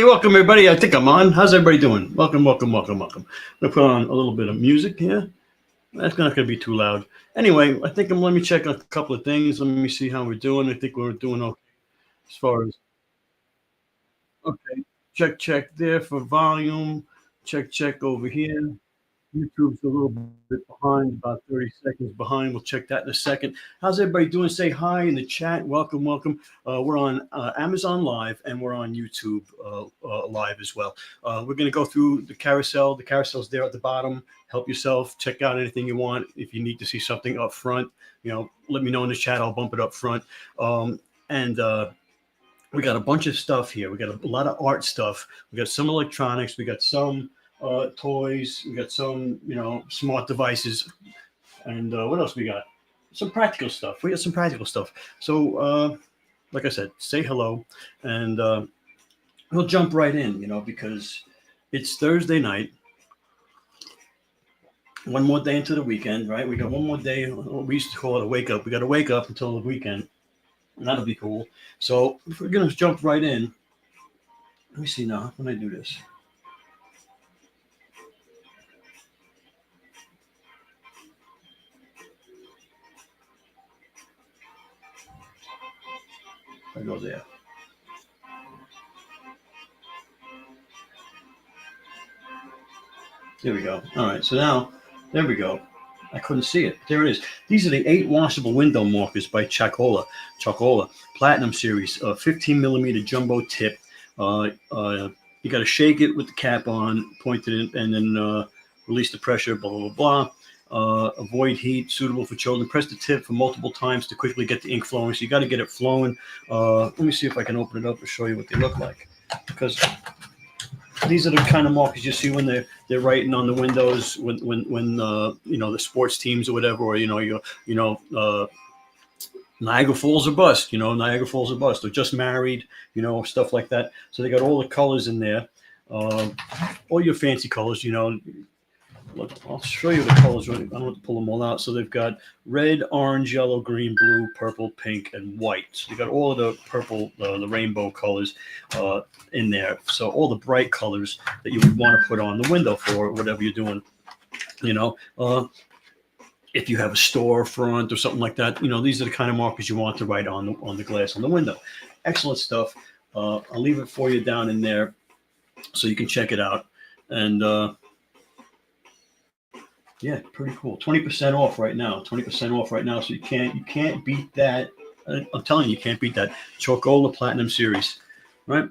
Hey, welcome everybody. I think I'm on. How's everybody doing? Welcome, welcome, welcome, welcome. I'm gonna put on a little bit of music here. That's not gonna be too loud. Anyway, I think let me check a couple of things. Let me see how we're doing. I think we're doing okay as far as okay. Check there for volume. Check over here. YouTube's a little bit behind, about 30 seconds behind. We'll check that in a second. How's everybody doing? Say hi in the chat. Welcome, welcome. We're on Amazon Live and we're on YouTube Live as well. We're going to go through the carousel. The carousel's there at the bottom. Help yourself. Check out anything you want. If you need to see something up front, let me know in the chat. I'll bump it up front. And we got a bunch of stuff here. We got a lot of art stuff. We got some electronics. We got some toys. We got some, smart devices. And what else we got? Some practical stuff. We got some practical stuff. So, like I said, say hello. And we'll jump right in, because it's Thursday night. One more day into the weekend, right? We got one more day. We used to call it a wake up. We got to wake up until the weekend. And that'll be cool. So if we're going to jump right in, let me see now. How can I do this? I go there. There we go. All right. So now, there we go. I couldn't see it. There it is. These are the 8 washable window markers by Chalkola Platinum Series, 15 millimeter jumbo tip. You got to shake it with the cap on, point it in, and then release the pressure, blah, blah, blah, blah. Avoid heat, suitable for children. Press the tip for multiple times to quickly get the ink flowing. So you got to get it flowing. Let me see if I can open it up and show you what they look like. Because these are the kind of markers you see when they're writing on the windows when the sports teams or whatever, or Niagara Falls or bust, Niagara Falls or bust, or just married, stuff like that. So they got all the colors in there, all your fancy colors, Look, I'll show you the colors. I don't have to pull them all out. So they've got red, orange, yellow, green, blue, purple, pink, and white. So you got all of the purple, the rainbow colors in there. So all the bright colors that you would want to put on the window for whatever you're doing. If you have a storefront or something like that, these are the kind of markers you want to write on the glass on the window. Excellent stuff. I'll leave it for you down in there so you can check it out. And yeah, pretty cool. 20% off right now. 20% off right now. So you can't beat that. I'm telling you can't beat that. Chalkola Platinum Series, right?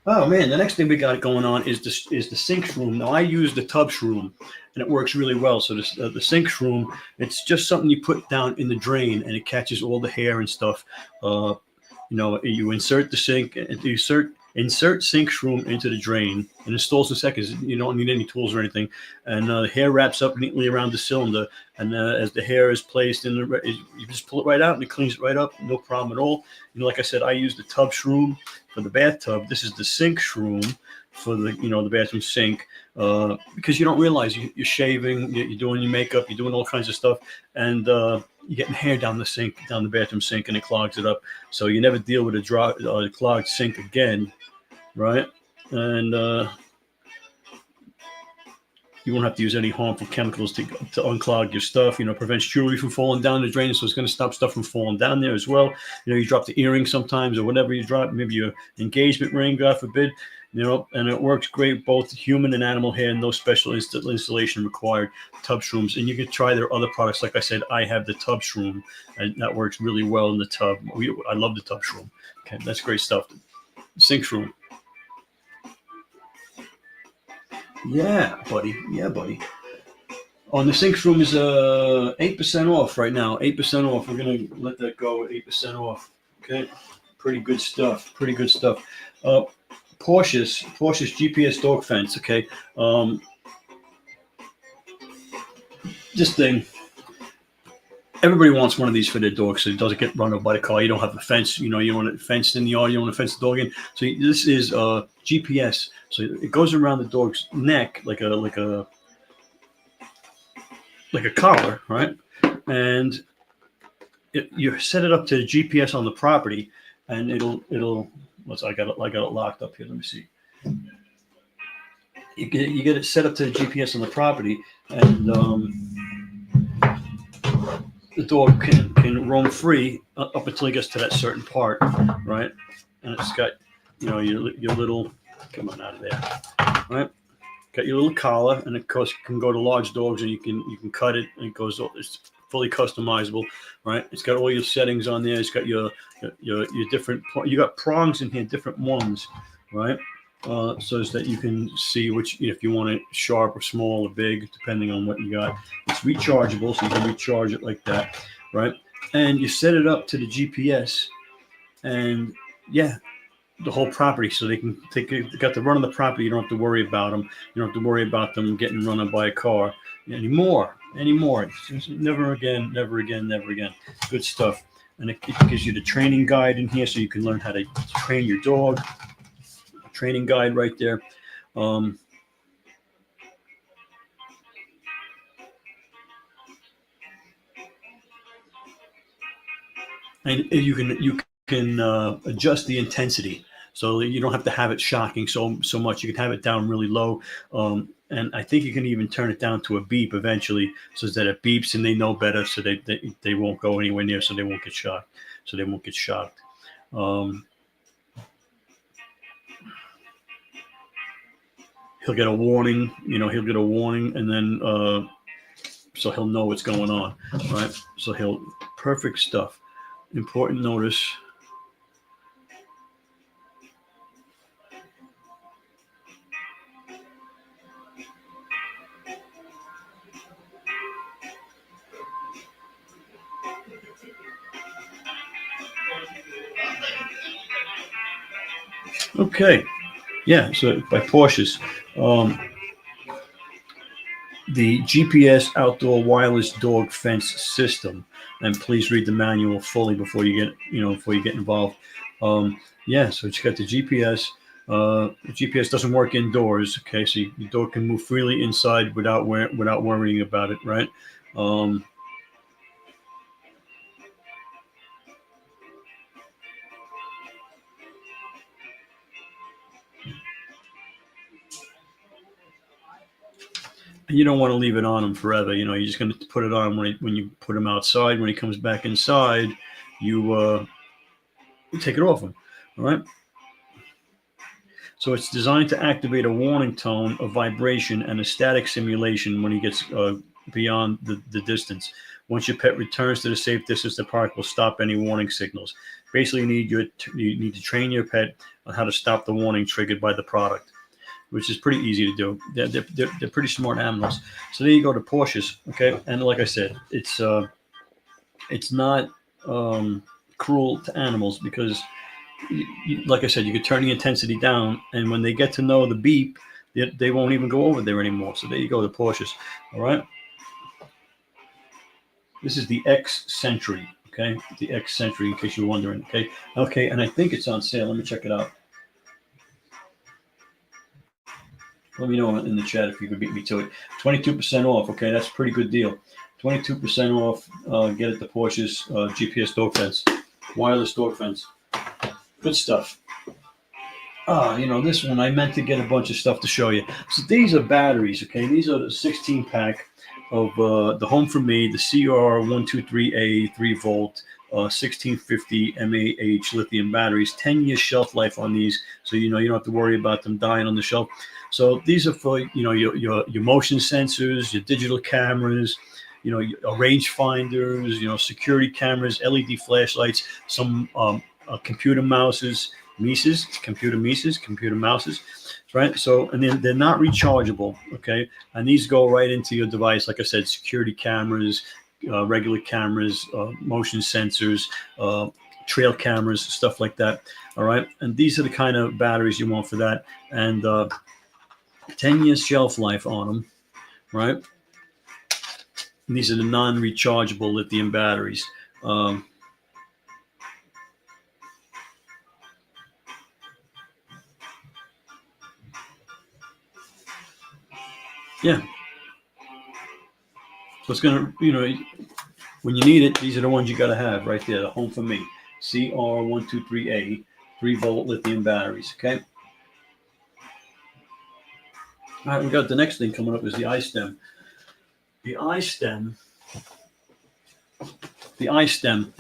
Oh man, the next thing we got going on is the sink shroom. Now I use the tub shroom, and it works really well. So the sink shroom, it's just something you put down in the drain, and it catches all the hair and stuff. You insert the sink, insert sink shroom into the drain, and installs in seconds. You don't need any tools or anything, and the hair wraps up neatly around the cylinder. And as the hair is placed in you just pull it right out, and it cleans it right up, no problem at all. Like I said, I use the tub shroom for the bathtub. This is the sink shroom for the bathroom sink, because you don't realize you're shaving, you're doing your makeup, you're doing all kinds of stuff, and you're getting hair down the bathroom sink, and it clogs it up. So you never deal with a clogged sink again, right? And you won't have to use any harmful chemicals to unclog your stuff. Prevents jewelry from falling down the drain, so it's going to stop stuff from falling down there as well. You drop the earring sometimes or whatever you drop, maybe your engagement ring, God forbid. And it works great, both human and animal hair, no special installation required. Tub shrooms, and you can try their other products. Like I said, I have the tub shroom, and that works really well in the tub. I love the tub shroom. Okay, that's great stuff. Sink shroom. Yeah, buddy. On the sink shroom is 8% off right now. 8% off. We're gonna let that go at 8% off. Okay, pretty good stuff. Porsche's GPS dog fence. Okay, this thing. Everybody wants one of these for their dog, so it doesn't get run over by the car. You don't have a fence, you don't want it fenced in the yard. You don't want to fence the dog in. So this is GPS. So it goes around the dog's neck like a collar, right? And you set it up to the GPS on the property, and it'll. I got it locked up here. Let me see. You get it set up to the GPS on the property, and the dog can roam free up until he gets to that certain part, right? And it's got, your little, come on out of there, right? Got your little collar, and of course you can go to large dogs, and you can cut it, and it's fully customizable, right? It's got all your settings on there. It's got your different, you got prongs in here, different ones, right? So that you can see which, if you want it sharp or small or big, depending on what you got. It's rechargeable, so you can recharge it like that, right? And you set it up to the GPS, and the whole property, so they got the run of the property. You don't have to worry about them. You don't have to worry about them getting run on by a car anymore. It's never again. Good stuff. And it gives you the training guide in here, so you can learn how to train your dog. Training guide right there. And you can adjust the intensity, so you don't have to have it shocking so much. You can have it down really low, and I think you can even turn it down to a beep eventually, so that it beeps and they know better, so they won't go anywhere near, so they won't get shocked. He'll get a warning, and then so he'll know what's going on, right? So perfect stuff. Important notice. Okay. Yeah, so by Porsches. The GPS outdoor wireless dog fence system, and please read the manual fully before you get involved. So it's got the GPS. The GPS doesn't work indoors. Okay, so your dog can move freely inside without worrying about it, right? And you don't want to leave it on him forever. You're just going to put it on when you put him outside. When he comes back inside, you take it off him. All right. So it's designed to activate a warning tone, a vibration, and a static simulation when he gets beyond the distance. Once your pet returns to the safe distance, the product will stop any warning signals. Basically, you need to train your pet on how to stop the warning triggered by the product, which is pretty easy to do. They're pretty smart animals. So there you go, to Porsches. Okay, and like I said, it's not cruel to animals, because like I said, you could turn the intensity down, and when they get to know the beep, they won't even go over there anymore. So there you go, the Porsches. All right. This is the X Sentry. Okay, the X Sentry, in case you're wondering. Okay, and I think it's on sale. Let me check it out. Let me know in the chat if you could beat me to it. 22% off. Okay, that's a pretty good deal. 22% off. Get it, the Porsches GPS dog fence, wireless dog fence. Good stuff. This one, I meant to get a bunch of stuff to show you. So these are batteries, okay? These are the 16-pack of the Home for Me, the CR123A 3-volt 1650 mAh lithium batteries. 10-year shelf life on these, so you don't have to worry about them dying on the shelf. So these are for your motion sensors, your digital cameras, your range finders, security cameras, LED flashlights, some computer mouses, computer mouses, right? So, and then they're not rechargeable, okay? And these go right into your device. Like I said, security cameras, regular cameras, motion sensors, trail cameras, stuff like that. All right. And these are the kind of batteries you want for that. And 10 years shelf life on them, right? And these are the non-rechargeable lithium batteries. So it's going to, When you need it, these are the ones you got to have right there. The Home for Me, CR123A, 3-volt lithium batteries. Okay. All right, we got the next thing coming up is the iStem. The iStem. The iStem.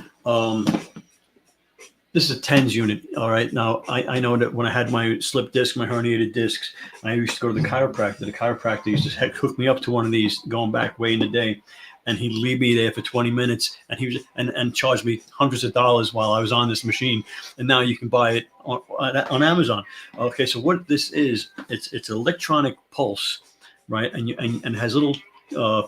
This is a TENS unit. All right. Now I know that when I had my slip disc, my herniated discs, I used to go to the chiropractor. The chiropractor used to hook me up to one of these, going back way in the day, and he'd leave me there for 20 minutes, and he was and charged me hundreds of dollars while I was on this machine. And now you can buy it on Amazon. Okay, so what this is, it's electronic pulse, right? And it has little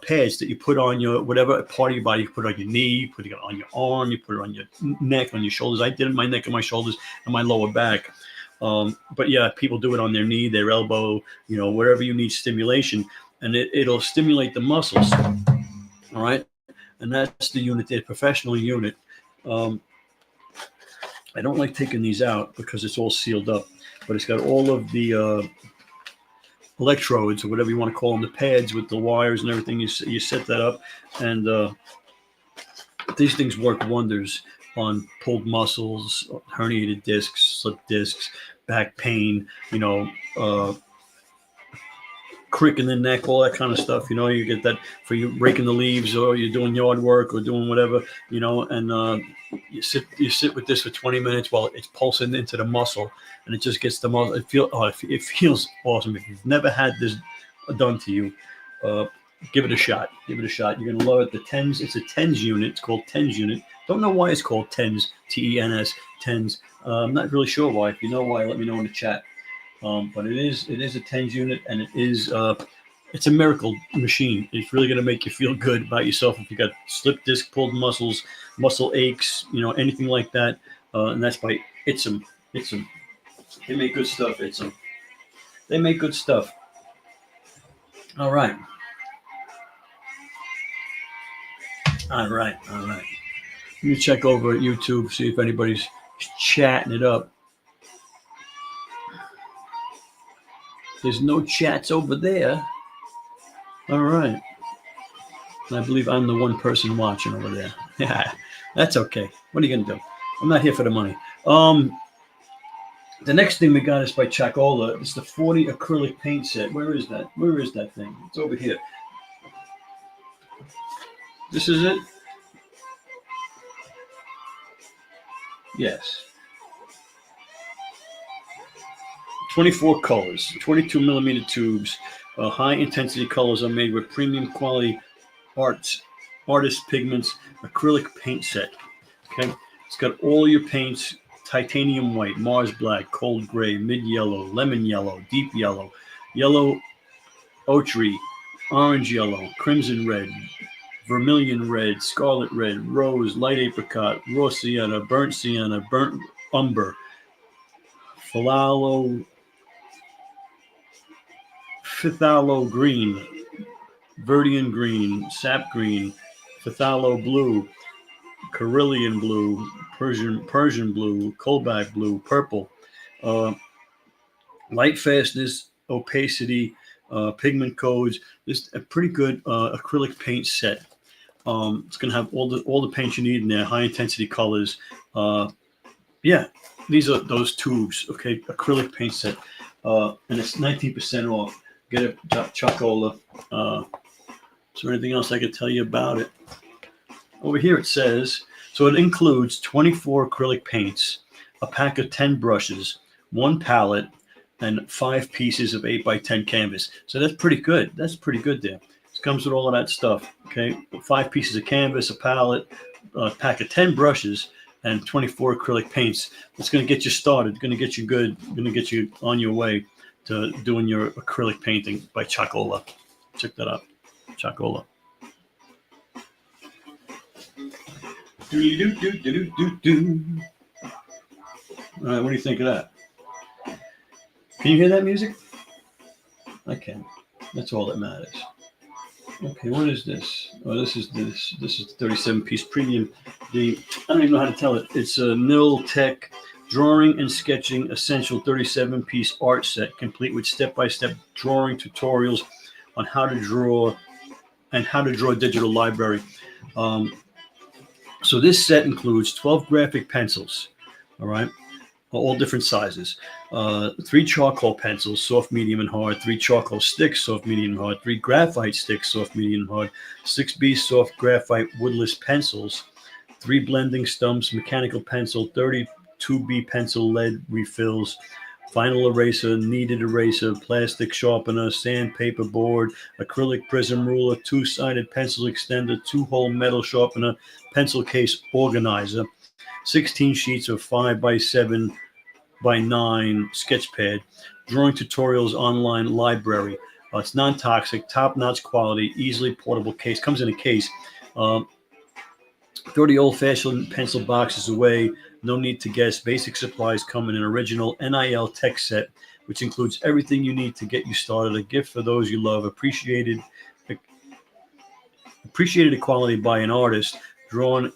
pads that you put on your whatever part of your body. You put it on your knee, you put it on your arm, you put it on your neck, on your shoulders. I did it on my neck and my shoulders and my lower back. But yeah, people do it on their knee, their elbow, wherever you need stimulation, and it'll stimulate the muscles. All right, and that's the unit, the professional unit. I don't like taking these out because it's all sealed up, but it's got all of the electrodes, or whatever you want to call them, the pads with the wires and everything. You set that up, and these things work wonders on pulled muscles, herniated discs, slip discs, back pain, crick in the neck, all that kind of stuff. You get that for you raking the leaves, or you're doing yard work, or doing whatever, and you sit with this for 20 minutes while it's pulsing into the muscle, and it just gets the muscle. It feels awesome. If you've never had this done to you, give it a shot. Give it a shot. You're gonna love it. The TENS, it's a TENS unit. It's called TENS unit. Don't know why it's called TENS, TENS, TENS. I'm not really sure why. If you know why, let me know in the chat. But it is a TENS unit, and it's a miracle machine. It's really going to make you feel good about yourself if you got slip disc, pulled muscles, muscle aches, anything like that. And that's by Itsum. They make good stuff. Itsum. They make good stuff. All right. Let me check over at YouTube, see if anybody's chatting it up. There's no chats over there. All right. I believe I'm the one person watching over there. Yeah, that's okay. What are you going to do? I'm not here for the money. The next thing we got is by Chalkola. It's the 40 acrylic paint set. Where is that? Where is that thing? It's over here. This is it? Yes. 24 colors, 22 millimeter tubes. High intensity colors are made with premium quality artist pigments, acrylic paint set. Okay, it's got all your paints: titanium white, Mars black, cold gray, mid yellow, lemon yellow, deep yellow, yellow ochre, orange yellow, crimson red, vermilion red, scarlet red, rose, light apricot, raw sienna, burnt umber, phthalo green, verdian green, sap green, phthalo blue, Carillion blue, Persian blue, Cobalt blue, purple, light fastness, opacity, pigment codes. This is a pretty good acrylic paint set. It's going to have all the paint you need in there, high intensity colors. Yeah, these are those tubes. Okay, acrylic paint set, and it's 19% off. Get it, Chalkola. Is there anything else I could tell you about it? Over here it says, so it includes 24 acrylic paints, a pack of 10 brushes, 1 palette, and 5 pieces of 8x10 canvas. So that's pretty good. That's pretty good there. It comes with all of that stuff. Okay, 5 pieces of canvas, a palette, a pack of 10 brushes, and 24 acrylic paints. It's going to get you started. Going to get you good. Going to get you on your way to doing your acrylic painting by Chalkola. Check that out, Chalkola. All right, what do you think of that? Can you hear that music? I can. That's all that matters. Okay, what is this? Oh, this is the 37-piece premium. I don't even know how to tell it. It's a Nil Tech Drawing and Sketching Essential 37-piece art set, complete with step-by-step drawing tutorials on how to draw and how to draw digital library. So this set includes 12 graphic pencils, all right, all different sizes. 3 charcoal pencils, soft, medium, and hard. 3 charcoal sticks, soft, medium, and hard. 3 graphite sticks, soft, medium, and hard. 6B soft graphite woodless pencils. 3 blending stumps, mechanical pencil, 32B pencil lead refills, vinyl eraser, kneaded eraser, plastic sharpener, sandpaper board, acrylic prism ruler, 2-sided pencil extender, 2-hole metal sharpener, pencil case organizer, 16 sheets of 5 by 7 by 9 sketch pad, drawing tutorials online library. It's non-toxic, top-notch quality, easily portable case. Comes in a case. 30 old-fashioned pencil boxes away. No need to guess. Basic supplies come in an original NIL tech set, which includes everything you need to get you started. A gift for those you love. Appreciated quality by an artist, drawing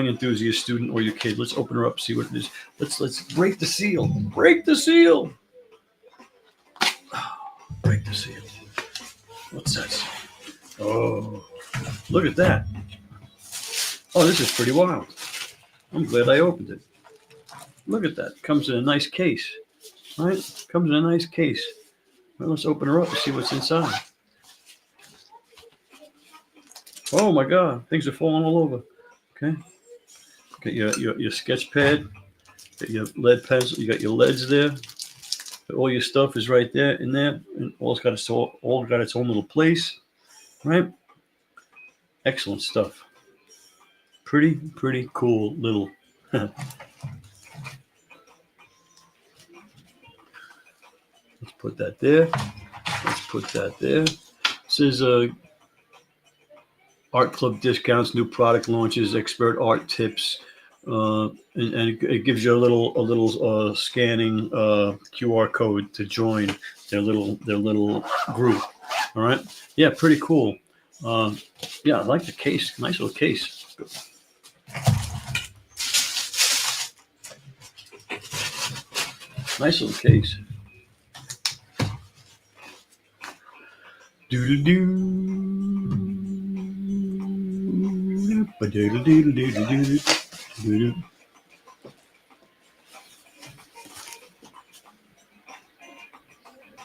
enthusiast, student, or your kid. Let's open her up, see what it is. Let's break the seal. Break the seal. Break the seal. What's that? Oh, look at that. Oh, this is pretty wild. I'm glad I opened it. Look at that. Comes in a nice case. All right? Comes in a nice case. Well, let's open her up and see what's inside. Oh my God. Things are falling all over. Okay. Get your sketch pad. Get your lead pencil. You got your leads there. All your stuff is right there in there. And all got its own little place. Right? Excellent stuff. Pretty cool little. Let's put that there. Let's put that there. This is art club discounts, new product launches, expert art tips, and it gives you a little scanning QR code to join their little group. All right. Yeah, pretty cool. Yeah, I like the case. Nice little case. Nice little case.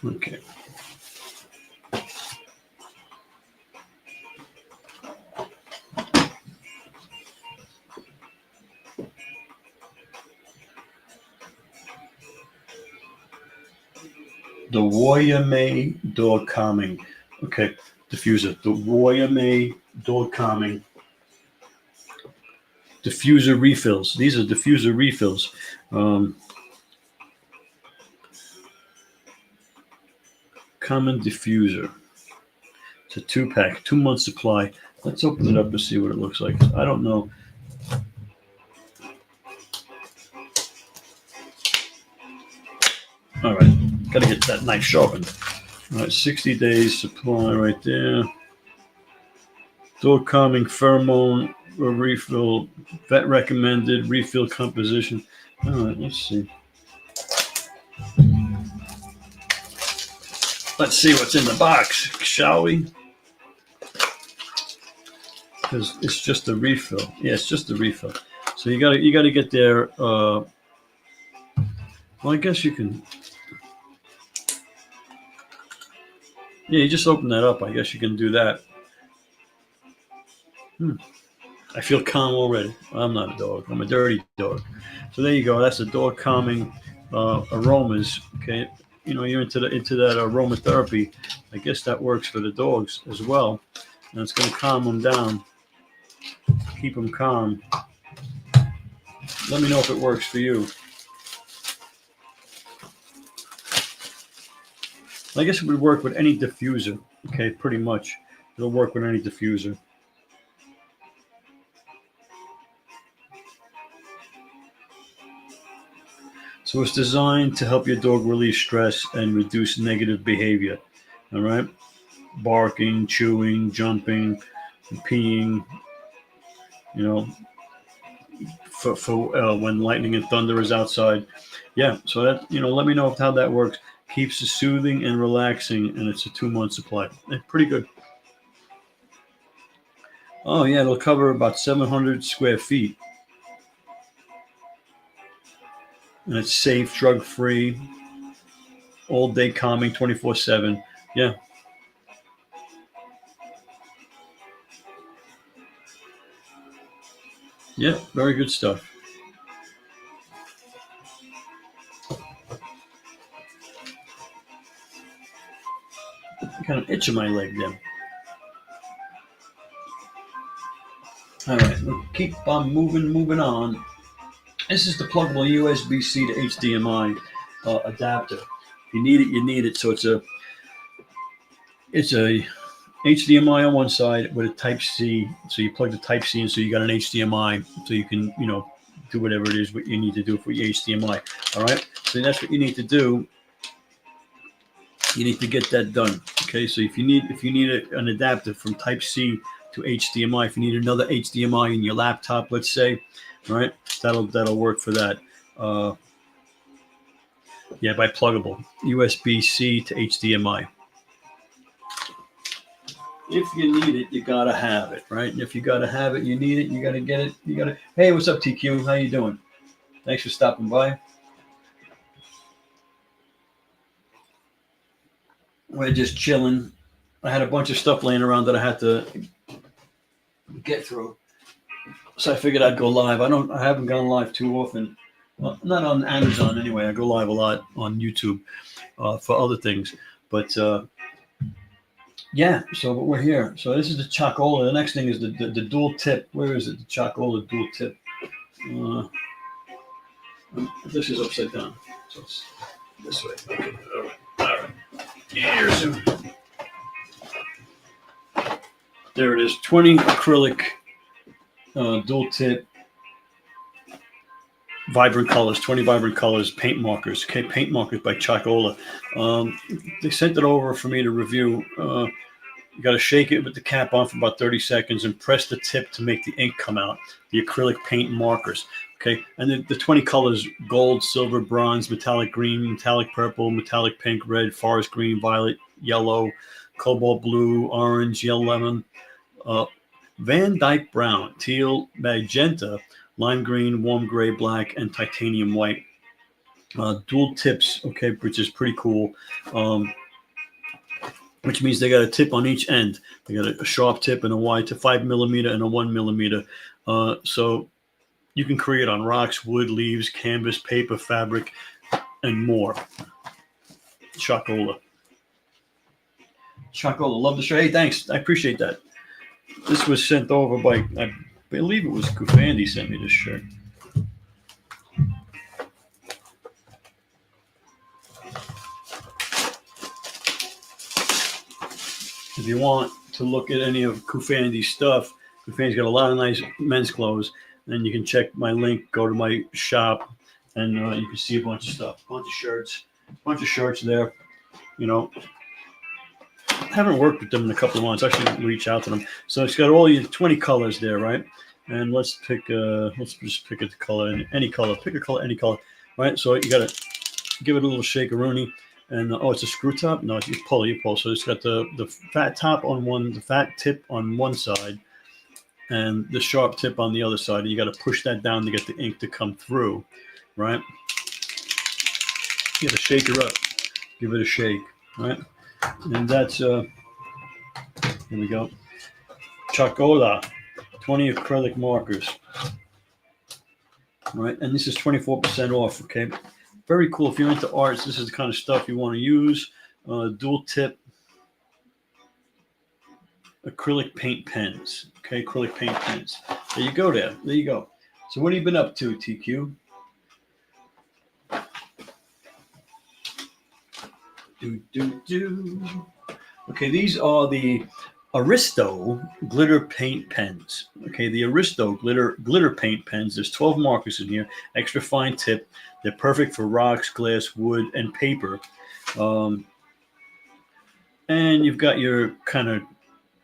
Okay. The Royame door calming. Okay, diffuser. The Royame door calming diffuser refills. These are diffuser refills. Common diffuser. It's a 2-pack, 2-month supply. Let's open it up and see what it looks like. I don't know. All right, got to get that knife sharpened. All right, 60 days supply right there. Door calming pheromone refill, vet recommended refill composition. All right, let's see. Let's see what's in the box, shall we? Because it's just a refill. Yeah, it's just a refill. So you gotta get there. Well, I guess you can. Yeah, you just open that up. I guess you can do that. I feel calm already. I'm not a dog. I'm a dirty dog. So there you go. That's the door calming aromas. Okay, you're into that aromatherapy. I guess that works for the dogs as well, and it's going to calm them down, keep them calm. Let me know if it works for you. I guess it would work with any diffuser. Okay, pretty much. It'll work with any diffuser. So it's designed to help your dog release stress and reduce negative behavior. All right, barking, chewing, jumping, peeing. For when lightning and thunder is outside. Yeah, so that let me know how that works. Keeps it soothing and relaxing, and it's a 2-month supply. Pretty good. Oh yeah, it'll cover about 700 square feet, and it's safe, drug free, all day calming, 24/7. Yeah, yeah, very good stuff. Kind of itching my leg there. All right, we'll keep on moving on. This is the pluggable USB-C to HDMI adapter. If you need it, you need it. So it's a HDMI on one side with a Type C. So you plug the Type C in, so you got an HDMI, so you can do whatever it is what you need to do for your HDMI. All right, so that's what you need to do. You need to get that done. Okay, so if you need an adapter from Type C to HDMI, if you need another HDMI in your laptop, let's say, all right, that'll work for that. Uh, yeah, by pluggable USB C to HDMI. If you need it, you gotta have it, right? And if you gotta have it, you need it, you gotta get it, you gotta. Hey, what's up, TQ? How you doing? Thanks for stopping by. We're just chilling. I had a bunch of stuff laying around that I had to get through, so I figured I'd go live. I haven't gone live too often. Well, not on Amazon anyway. I go live a lot on YouTube for other things, but yeah. So but we're here. So this is the Chocola. The next thing is the dual tip. Where is it? The Chocola dual tip. Uh, this is upside down. So it's this way. Okay. All right. Here's it. There it is. 20 acrylic dual tip. Vibrant colors, 20 vibrant colors, paint markers. Okay, paint markers by Chocola. They sent it over for me to review. You got to shake it with the cap on for about 30 seconds and press the tip to make the ink come out. The acrylic paint markers. Okay, and the 20 colors: gold, silver, bronze, metallic green, metallic purple, metallic pink, red, forest green, violet, yellow, cobalt blue, orange, yellow lemon, uh, Van Dyke brown, teal, magenta, lime green, warm gray, black, and titanium white. Dual tips, okay, which is pretty cool. Which means they got a tip on each end. They got a sharp tip and a wide tip, 5 millimeter and a 1 millimeter. So you can create on rocks, wood, leaves, canvas, paper, fabric, and more. Chocola. Chocola, love the show. Hey, thanks. I appreciate that. This was sent over by, I believe it was Kufandi sent me this shirt. If you want to look at any of Kufandi's stuff, Kufandi's got a lot of nice men's clothes. And you can check my link, go to my shop, and you can see a bunch of stuff, a bunch of shirts there. You know, I haven't worked with them in a couple of months. I should reach out to them. So it's got all your 20 colors there, right? And let's just pick a color, any color. Pick a color, any color, right? So you got to give it a little shake-a-rooney. And it's a screw top. No, you pull. So it's got the fat top on one, the fat tip on one side, and the sharp tip on the other side. And you got to push that down to get the ink to come through, right? You got to shake her up, give it a shake, right? And that's here we go. Chocola, 20 acrylic markers, right? And this is 24% off. Okay, very cool. If you're into arts, this is the kind of stuff you want to use. Dual tip acrylic paint pens. Okay, acrylic paint pens. There you go. There you go. So what have you been up to, TQ? Okay, these are the Aristo glitter paint pens. Okay, the Aristo glitter paint pens. There's 12 markers in here, extra fine tip. They're perfect for rocks, glass, wood, and paper. And you've got your kind of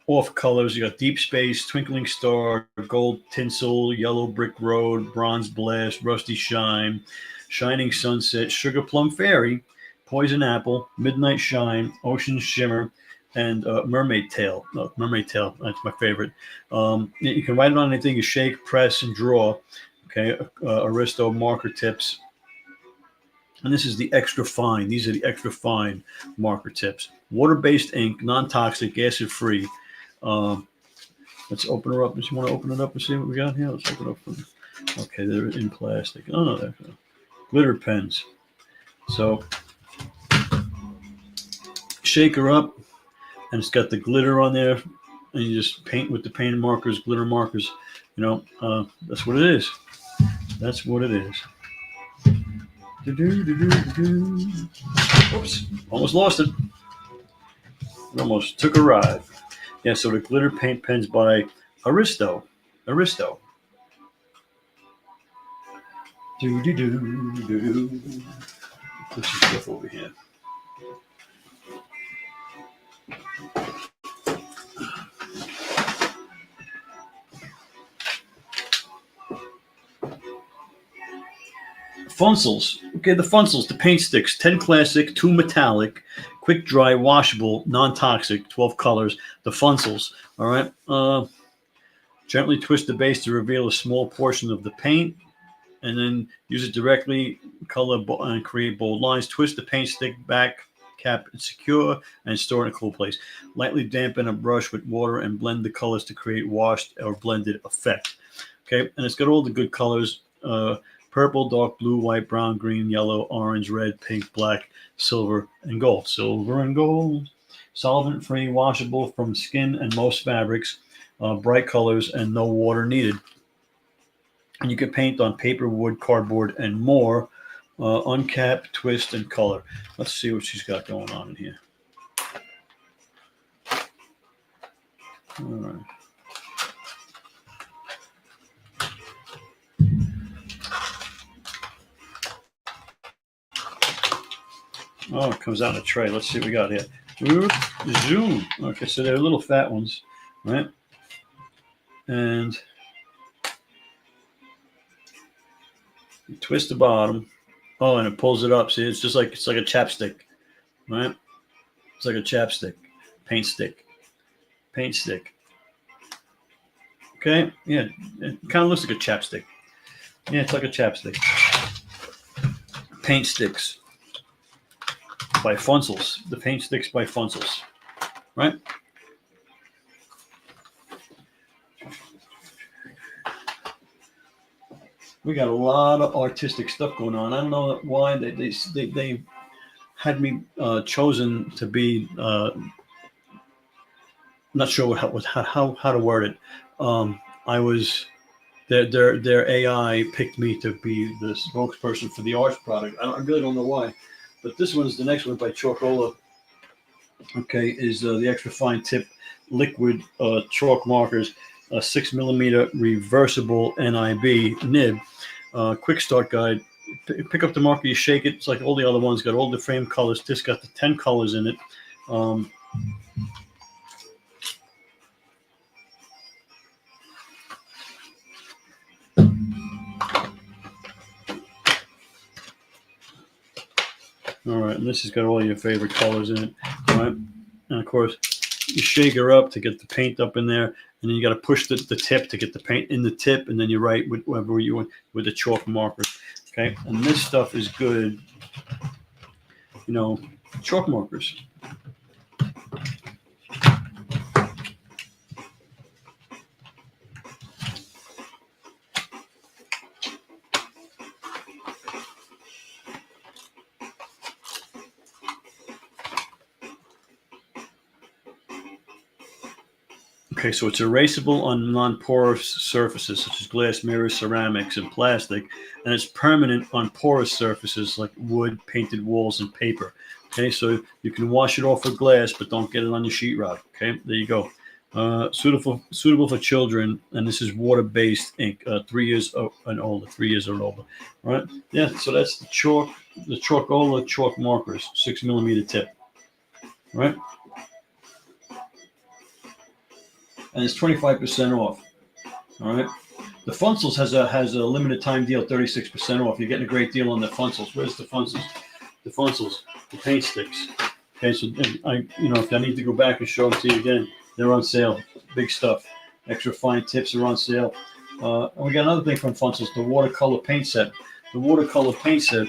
off colors. You got Deep Space, Twinkling Star, Gold Tinsel, Yellow Brick Road, Bronze Blast, Rusty Shine, Shining Sunset, Sugar Plum Fairy, Poison Apple, Midnight Shine, Ocean Shimmer, and mermaid tail. No, mermaid tail, that's my favorite. You can write it on anything you shake, press, and draw. Okay, Aristo marker tips. And this is the extra fine. These are the extra fine marker tips. Water-based ink, non-toxic, acid-free. Let's open her up. If you want to open it up and see what we got here, let's open it up. Okay, they're in plastic. Oh, no, they're glitter pens. So shake her up, and it's got the glitter on there, and you just paint with the paint markers, glitter markers. That's what it is. That's what it is. Oops, almost lost it. It almost took a ride. Yeah, so the glitter paint pens by Aristo. Aristo. Push some stuff over here. Funsels. Okay, the Funsels, the paint sticks, 10 classic, 2 metallic, quick dry, washable, non-toxic, 12 colors. The Funsels. All right. Gently twist the base to reveal a small portion of the paint, and then use it directly, color and create bold lines. Twist the paint stick back, cap it secure, and store in a cool place. Lightly dampen a brush with water and blend the colors to create washed or blended effect. Okay, and it's got all the good colors. Purple, dark blue, white, brown, green, yellow, orange, red, pink, black, silver, and gold. Silver and gold. Solvent-free, washable from skin and most fabrics. Bright colors and no water needed. And you can paint on paper, wood, cardboard, and more. Uncap, twist, and color. Let's see what she's got going on in here. All right. Oh, it comes out in a tray. Let's see what we got here. Zoom. Okay, so they're little fat ones, right? And you twist the bottom. Oh, and it pulls it up. See, it's like a chapstick, right? It's like a chapstick, paint stick. Okay, yeah, it kind of looks like a chapstick. Yeah, it's like a chapstick. Paint sticks by Funsels. The paint sticks by Funsels, right? We got a lot of artistic stuff going on. I don't know why they had me chosen to be. Not sure how to word it. I was their AI picked me to be the spokesperson for the arts product. I really don't know why, but this one's the next one by Chalkola. Okay, is the extra fine tip liquid chalk markers, 6mm reversible NIB nib. Quick start guide. Pick up the marker, you shake it. It's like all the other ones. Got all the frame colors. This got the 10 colors in it. All right, and this has got all your favorite colors in it. All right, and of course, you shake her up to get the paint up in there, and then you got to push the tip to get the paint in the tip, and then you write with whatever you want with the chalk markers. Okay, and this stuff is good. Chalk markers. Okay, so it's erasable on non-porous surfaces such as glass, mirrors, ceramics, and plastic, and it's permanent on porous surfaces like wood, painted walls, and paper. Okay, so you can wash it off with glass, but don't get it on your sheetrock. Okay, there you go. Suitable for children, and this is water-based ink, 3 years and older. 3 years or older. All right, yeah. So that's the Chalkola chalk markers, 6mm tip. All right. And it's 25% off. All right. The Funsels has a limited time deal, 36% off. You're getting a great deal on the Funsels. Where's the Funsels? The Funsels, the paint sticks. Okay, so if I need to go back and show them to you again, they're on sale. Big stuff. Extra fine tips are on sale. And we got another thing from Funsels, the watercolor paint set. The watercolor paint set.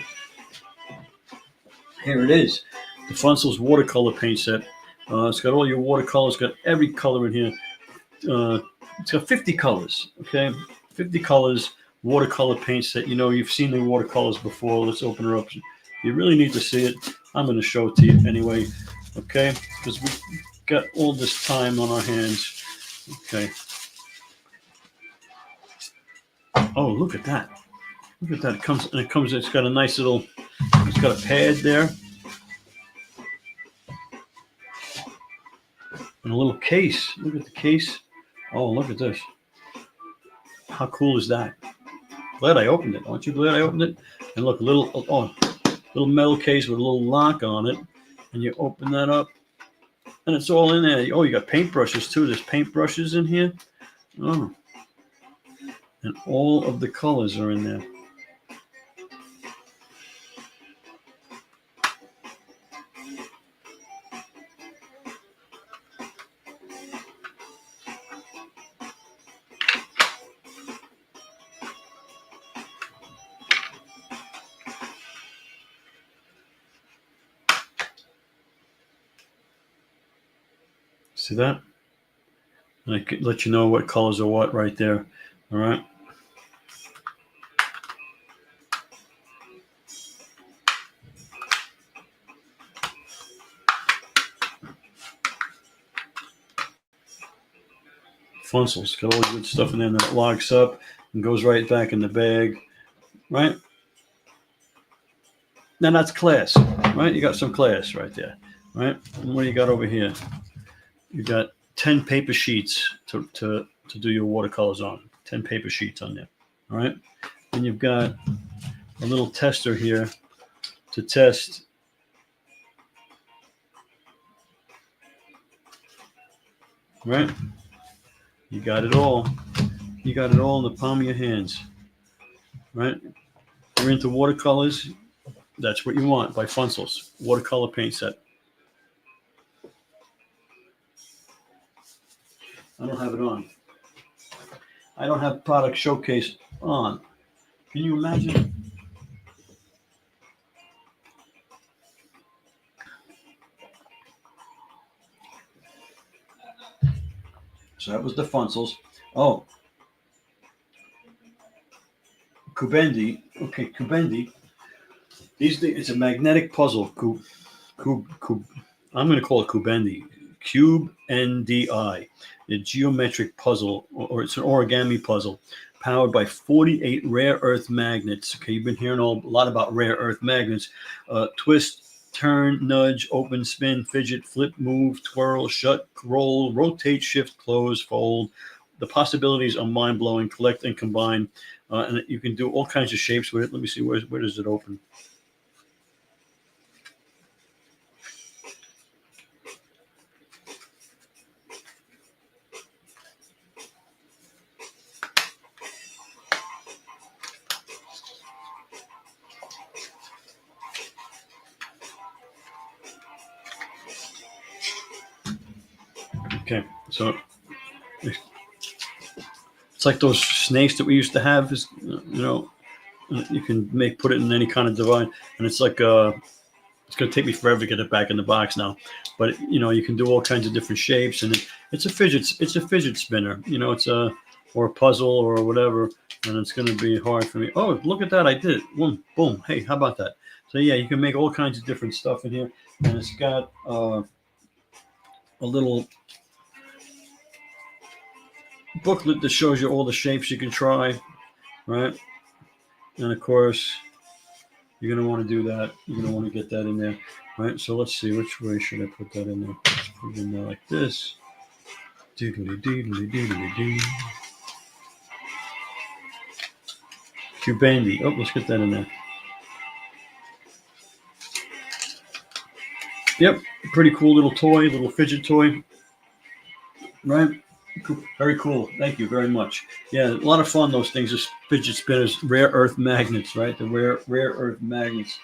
Here it is, the Funsels watercolor paint set. It's got all your watercolors. It's got every color in here. It's got 50 colors. Okay, 50 colors. Watercolor paint set. You've seen the watercolors before. Let's open her up. You really need to see it. I'm going to show it to you anyway. Okay, because we've got all this time on our hands. Okay. Oh, look at that. Look at that. It's got a nice little, it's got a pad there. And a little case. Look at the case. Oh, look at this. How cool is that? Glad I opened it. Aren't you glad I opened it? And look, little metal case with a little lock on it. And you open that up. And it's all in there. Oh, you got paintbrushes too. There's paintbrushes in here. Oh. And all of the colors are in there. See that? And I can let you know what colors are what right there. All right. Funsels got all the good stuff in there, and then it locks up and goes right back in the bag. Right? Now that's class, right? You got some class right there, right? And what do you got over here? You got 10 paper sheets to do your watercolors on. 10 paper sheets on there, all right? And you've got a little tester here to test. Right? You got it all. You got it all in the palm of your hands, right? You're into watercolors. That's what you want by Funsels. Watercolor paint set. I don't have it on. I don't have product showcase on. Can you imagine? So that was the Funsels. Oh. Kubendi. Okay, Kubendi. It's a magnetic puzzle. I'm going to call it Kubendi. Cube NDI. A geometric puzzle, or it's an origami puzzle, powered by 48 rare earth magnets. Okay, you've been hearing a lot about rare earth magnets. Twist, turn, nudge, open, spin, fidget, flip, move, twirl, shut, roll, rotate, shift, close, fold. The possibilities are mind-blowing. Collect and combine. And you can do all kinds of shapes with it. Let me see, where does it open? Okay, so it's like those snakes that we used to have. Is you can put it in any kind of device, and it's like it's going to take me forever to get it back in the box now. But you can do all kinds of different shapes, and it's a fidget spinner. It's or a puzzle or whatever, and it's going to be hard for me. Oh, look at that! I did it. Boom, boom. Hey, how about that? So yeah, you can make all kinds of different stuff in here, and it's got a little booklet that shows you all the shapes you can try, right? And of course, you're going to want to do that. You're going to want to get that in there, right? So let's see, which way should I put that in there? Let's put it in there like this. Doodly doodly doodly doo. Kubendi. Oh, let's get that in there. Yep, pretty cool little toy, little fidget toy, right? Very cool. Thank you very much. Yeah, a lot of fun. Those things, just fidget spinners, rare earth magnets, right? The rare earth magnets.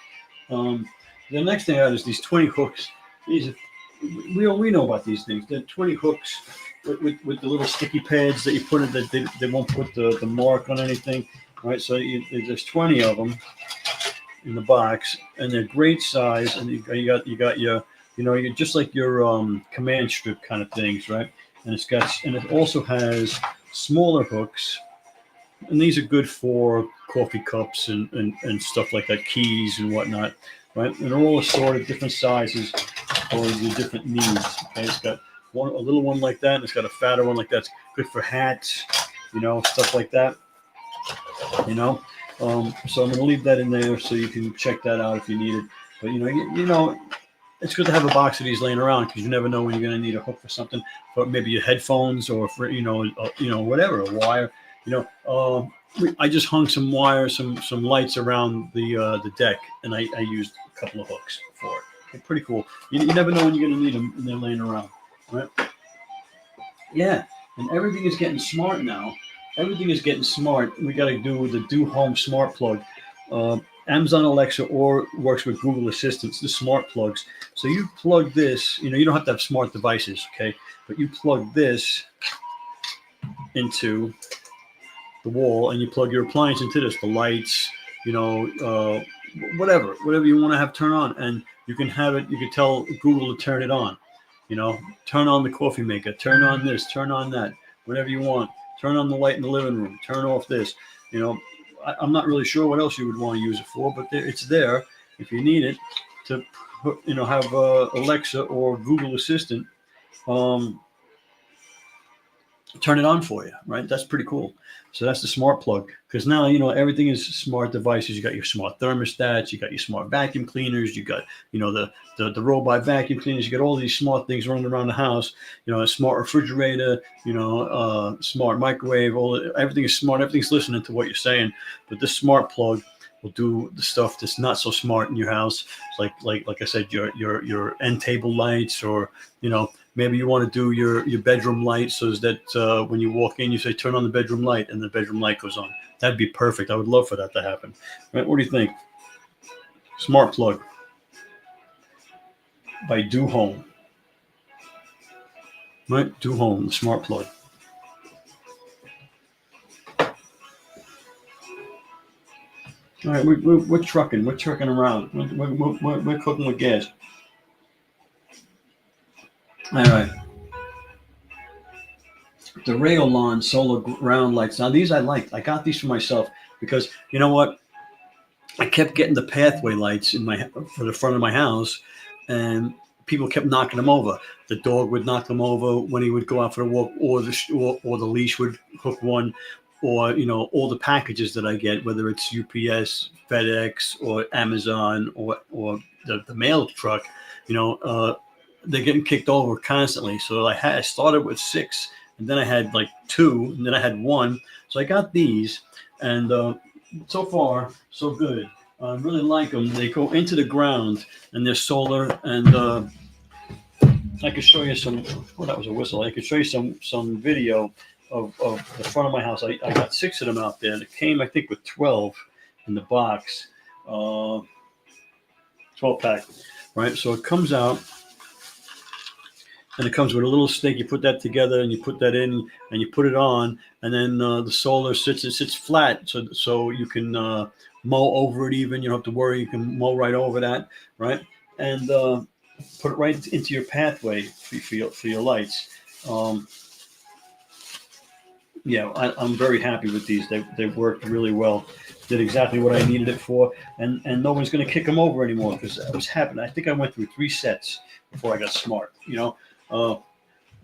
The next thing I got is these 20 hooks. These are, we know about these things. They're 20 hooks with the little sticky pads that you put in that they won't put the mark on anything, right? So there's 20 of them in the box, and they're great size. And you got your, you're just like your command strip kind of things, right? And it also has smaller hooks, and these are good for coffee cups and stuff like that, keys and whatnot, right? And they're all assorted different sizes for your different needs. Okay, it's got a little one like that, and it's got a fatter one like that. It's good for hats, stuff like that. So I'm going to leave that in there so you can check that out if you need it. But it's good to have a box of these laying around because you never know when you're going to need a hook for something, for maybe your headphones or for whatever, a wire. I just hung some wire, some lights around the deck, and I used a couple of hooks for it. Okay, pretty cool. You never know when you're going to need them, and they're laying around, right? Yeah, and everything is getting smart now. Everything is getting smart. We got to do the Do Home Smart Plug. Amazon Alexa or works with Google Assistants, the smart plugs. So you plug this, you don't have to have smart devices, okay? But you plug this into the wall and you plug your appliance into this, the lights, whatever you want to have turn on. And you can have it, you can tell Google to turn it on, turn on the coffee maker, turn on this, turn on that, whatever you want. Turn on the light in the living room, turn off this, I'm not really sure what else you would want to use it for, but it's there if you need it to, have Alexa or Google Assistant turn it on for you, right? That's pretty cool. So that's the smart plug because now, everything is smart devices. You got your smart thermostats, you got your smart vacuum cleaners, you got, the robot vacuum cleaners, you got all these smart things running around the house, a smart refrigerator, smart microwave, everything is smart. Everything's listening to what you're saying, but this smart plug will do the stuff that's not so smart in your house. Like I said, your end table lights, or maybe you want to do your bedroom light so that when you walk in, you say turn on the bedroom light, and the bedroom light goes on. That'd be perfect. I would love for that to happen. Right? What do you think? Smart plug by Do Home. Right, Do Home, the smart plug. All right, we're trucking. We're trucking around. We're cooking with gas. All right. The Rayolon solar ground lights. Now, these I liked. I got these for myself because, you know what? I kept getting the pathway lights for the front of my house, and people kept knocking them over. The dog would knock them over when he would go out for a walk, or the leash would hook one, or all the packages that I get, whether it's UPS, FedEx, or Amazon, or the mail truck, they're getting kicked over constantly. So I started with 6, and then I had like 2, and then I had 1. So I got these, and so far so good. I really like them. They go into the ground, and they're solar, and I could show you some. Oh, that was a whistle. I could show you some video of the front of my house. I got 6 of them out there. It came, I think, with 12 in the box, 12 pack, right? So it comes out, and it comes with a little stick. You put that together, and you put that in, and you put it on, and then the solar sits flat, so you can mow over it. Even you don't have to worry. You can mow right over that, right? And put it right into your pathway for your lights. I'm very happy with these. They've worked really well. Did exactly what I needed it for, and no one's going to kick them over anymore because that was happening. I think I went through 3 sets before I got smart.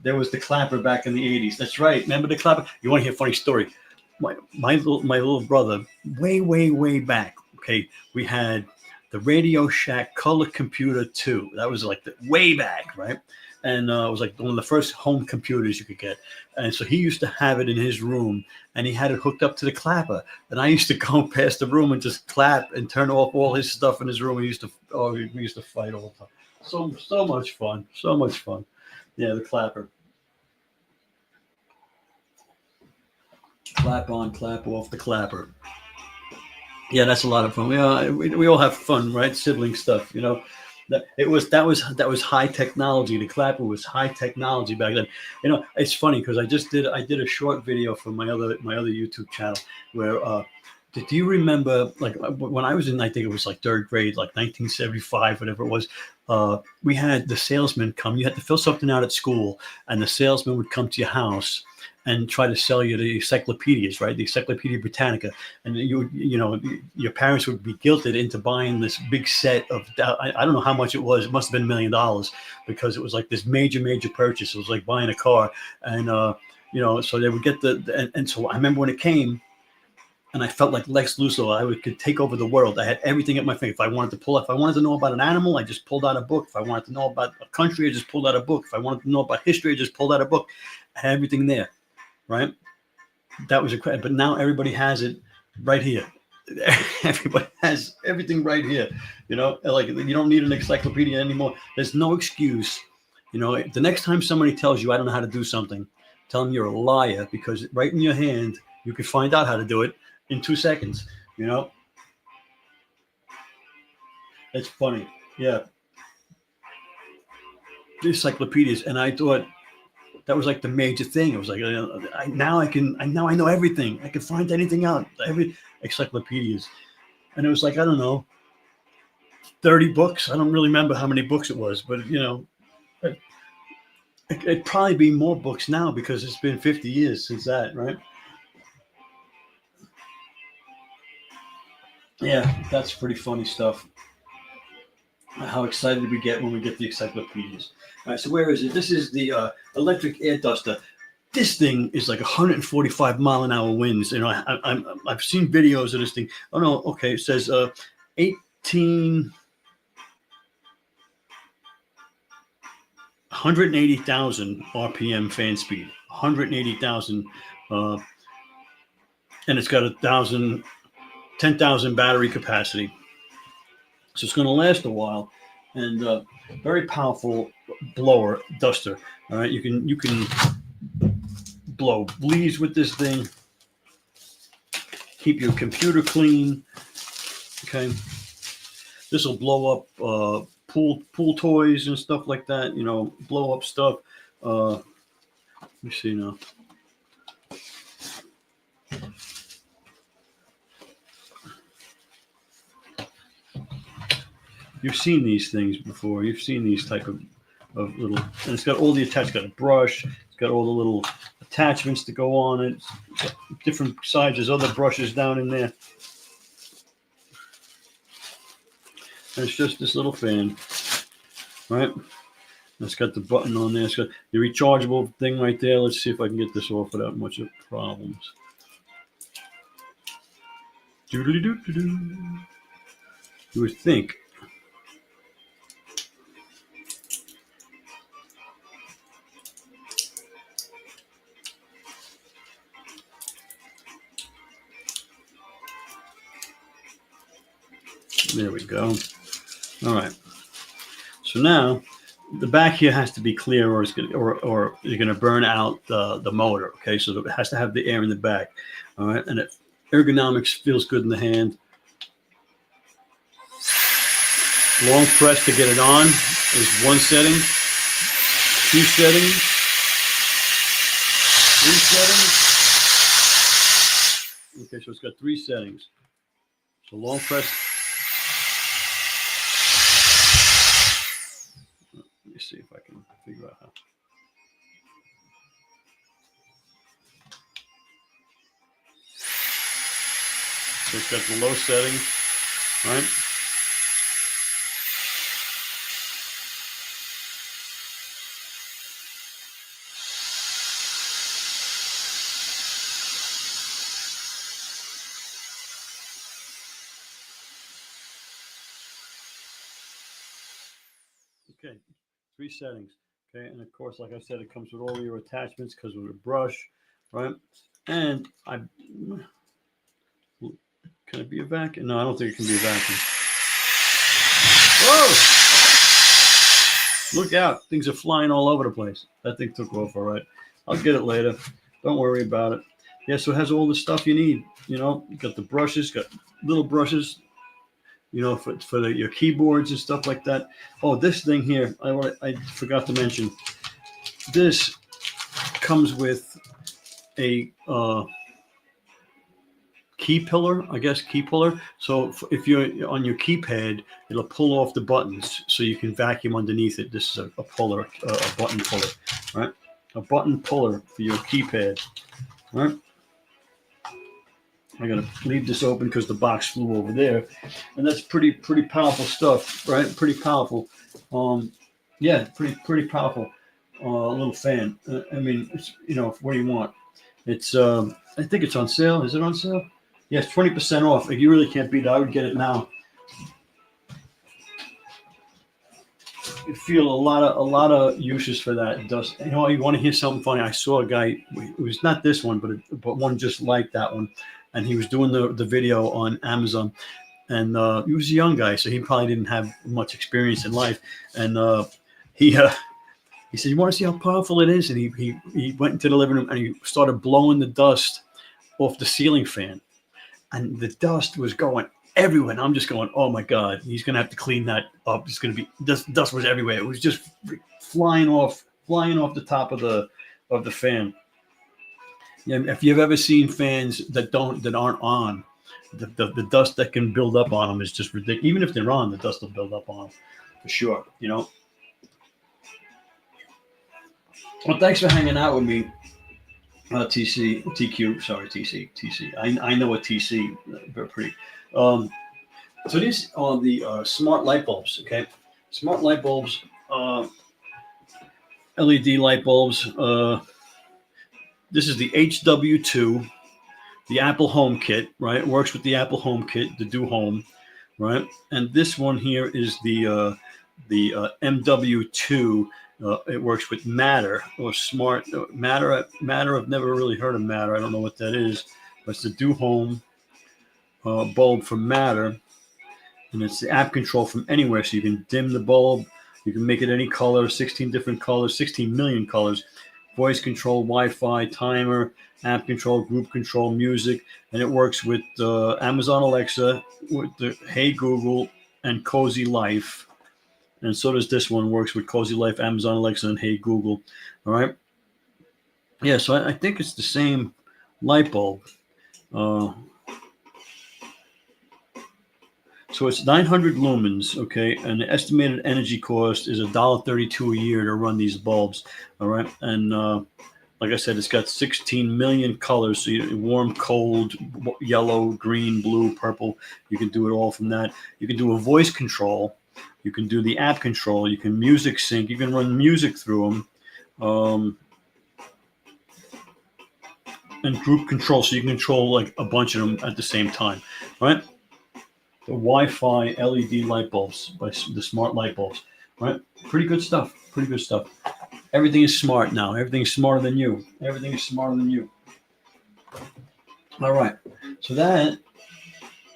There was the clapper back in the 80s. That's right. Remember the clapper? You want to hear a funny story? My little brother, way back. Okay, we had the Radio Shack Color Computer 2. That was like way back, right? And it was like one of the first home computers you could get. And so he used to have it in his room, and he had it hooked up to the clapper. And I used to go past the room and just clap and turn off all his stuff in his room. We used to fight all the time. So much fun. So much fun. Yeah, the clapper. Clap on, clap off the clapper. Yeah, that's a lot of fun. We all have fun, right? Sibling stuff, That was high technology. The clapper was high technology back then. It's funny because I did a short video for my other YouTube channel where do you remember, like, when I was in, I think it was like third grade, like 1975, whatever it was. We had the salesman come. You had to fill something out at school, and the salesman would come to your house and try to sell you the encyclopedias, right? The Encyclopedia Britannica, and your parents would be guilted into buying this big set of. I don't know how much it was. It must have been $1 million because it was like this major purchase. It was like buying a car, and so they would get and so I remember when it came. And I felt like Lex Luthor. Could take over the world. I had everything at my finger. If I wanted to know about an animal, I just pulled out a book. If I wanted to know about a country, I just pulled out a book. If I wanted to know about history, I just pulled out a book. I had everything there, right? That was but now everybody has it right here. Everybody has everything right here. Like, you don't need an encyclopedia anymore. There's no excuse. The next time somebody tells you I don't know how to do something, tell them you're a liar, because right in your hand you can find out how to do it in 2 seconds. It's funny. Yeah. The encyclopedias. And I thought that was like the major thing. It was like, now I know everything. I can find anything out, every encyclopedias. And it was like, I don't know, 30 books. I don't really remember how many books it was, but it'd probably be more books now because it's been 50 years since that, right? Yeah, that's pretty funny stuff. How excited we get when we get the encyclopedias. All right, so where is it? This is the electric air duster. This thing is like 145-mile-an-hour winds. I've seen videos of this thing. Oh no, okay. It says 180,000 RPM fan speed. 180,000, and it's got 10,000 battery capacity. So it's going to last a while, and very powerful blower duster. All right, you can blow leaves with this thing. Keep your computer clean. Okay, this will blow up pool toys and stuff like that. Blow up stuff. Let me see now. You've seen these things before. You've seen these type of little, and it's got all the attached. It's got a brush. It's got all the little attachments to go on it. It's got different sizes, other brushes down in there. And it's just this little fan, right? It's got the button on there. It's got the rechargeable thing right there. Let's see if I can get this off without much of problems. You would think. There we go. All right. So now the back here has to be clear, or it's going or you're going to burn out the motor. Okay, so it has to have the air in the back. All right, and ergonomics feels good in the hand. Long press to get it on is one setting, 2 settings, 3 settings. Okay, so it's got 3 settings. So long press. Let me see if I can figure out how. So it's got the low setting, right? Okay, 3 settings. Okay, and of course, like I said, it comes with all your attachments because of the brush, right? And can it be a vacuum? No, I don't think it can be a vacuum. Whoa! Look out, things are flying all over the place. That thing took off all right. I'll get it later. Don't worry about it. Yeah, so it has all the stuff you need. You got the brushes, got little brushes, your keyboards and stuff like that. Oh, this thing here, I forgot to mention. This comes with a key puller. So if you're on your keypad, it'll pull off the buttons so you can vacuum underneath it. This is a puller, a button puller, right? A button puller for your keypad, right? I'm gonna leave this open because the box flew over there, and that's pretty powerful stuff, right? Pretty powerful. Yeah, pretty powerful. Little fan. I mean, it's, what do you want? It's I think it's on sale. Is it on sale? Yes, 20% off. If you really can't beat it, I would get it now. You feel a lot of uses for that. It does. You want to hear something funny? I saw a guy. It was not this one, but one just like that one, and he was doing the video on Amazon, and he was a young guy, so he probably didn't have much experience in life, and he said, "You want to see how powerful it is?" And he went into the living room and he started blowing the dust off the ceiling fan. And the dust was going everywhere. And I'm just going, oh my God, he's going to have to clean that up. It's going to be, dust was everywhere. It was just flying off the top of the fan. Yeah, if you've ever seen fans that aren't on, the dust that can build up on them is just ridiculous. Even if they're on, the dust will build up on them for sure, Well, thanks for hanging out with me. TQ, sorry, TC. I know a TC, very pretty. So these are the smart light bulbs, okay? Smart light bulbs, LED light bulbs. This is the HW2, the Apple Home Kit, right? It works with the Apple Home Kit, the Do Home, right? And this one here is the MW2. It works with Matter or Smart Matter. Matter, I've never really heard of Matter. I don't know what that is, but it's the Do Home bulb from Matter, and it's the app control from anywhere. So you can dim the bulb, you can make it any color, 16 different colors, 16 million colors, voice control, Wi-Fi, timer, app control, group control, music, and it works with Amazon Alexa, with the Hey Google, and Cozy Life. And so does this one, works with Cozy Life, Amazon Alexa, and Hey Google. All right. Yeah, so I think it's the same light bulb. So it's 900 lumens, okay, and the estimated energy cost is $1.32 a year to run these bulbs. All right, and like I said, it's got 16 million colors. So warm, cold, yellow, green, blue, purple. You can do it all from that. You can do a voice control. You can do the app control. You can music sync. You can run music through them. And group control. So you can control like a bunch of them at the same time. Right? The Wi-Fi LED light bulbs, by the smart light bulbs. Right? Pretty good stuff. Everything is smart now. Everything is smarter than you. All right. So that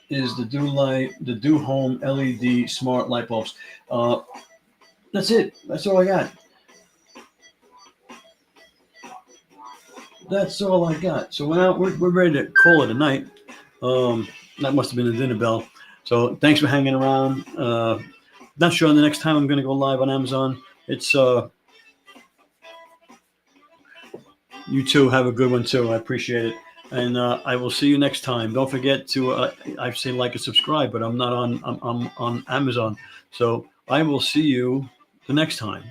is the Do Home LED smart light bulbs. That's it. That's all I got. So we're ready to call it a night. That must have been the dinner bell. So thanks for hanging around. Not sure the next time I'm going to go live on Amazon. It's you too have a good one too. I appreciate it. And I will see you next time. Don't forget to, I say like and subscribe, but I'm not I'm on Amazon. So I will see you the next time.